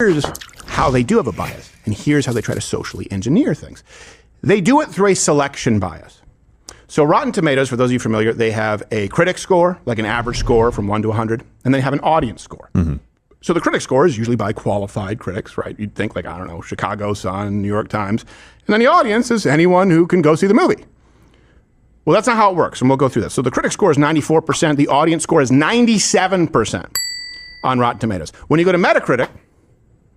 Here's how they do have a bias, and here's how they try to socially engineer things. They do it through a selection bias. So Rotten Tomatoes, for those of you familiar, they have a critic score, like an average score from 1 to 100, and they have an audience score. So the critic score is usually by qualified critics, right? You'd think like, I don't know, Chicago Sun, New York Times. And then the audience is anyone who can go see the movie. Well, that's not how it works, and we'll go through this. So the critic score is 94%. The audience score is 97% on Rotten Tomatoes. When you go to Metacritic,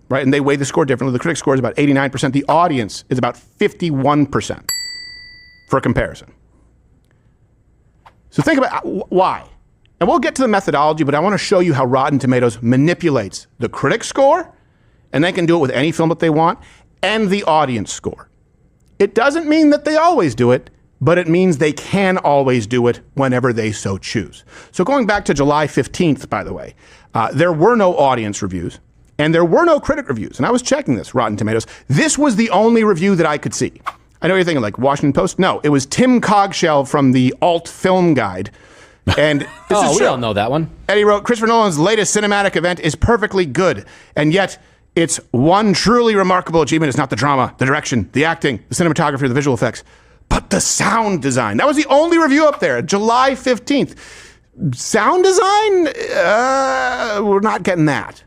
right, and they weigh the score differently, the critic score is about 89%. The audience is about 51% for comparison. So think about why. And we'll get to the methodology, but I want to show you how Rotten Tomatoes manipulates the critic score, and they can do it with any film that they want, and the audience score. It doesn't mean that they always do it, but it means they can always do it whenever they so choose. So going back to July 15th, by the way, there were no audience reviews, and there were no critic reviews. And I was checking this, Rotten Tomatoes. This was the only review that I could see. I know you're thinking like Washington Post. No, it was Tim Cogshell from the Alt Film Guide. And this is we don't know that one. Eddie wrote, Christopher Nolan's latest cinematic event is perfectly good, and yet it's one truly remarkable achievement. It's not the drama, the direction, the acting, the cinematography, the visual effects, but the sound design. That was the only review up there, July 15th. Sound design? We're not getting that.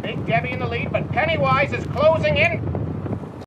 Big Debbie in the lead, but Pennywise is closing in.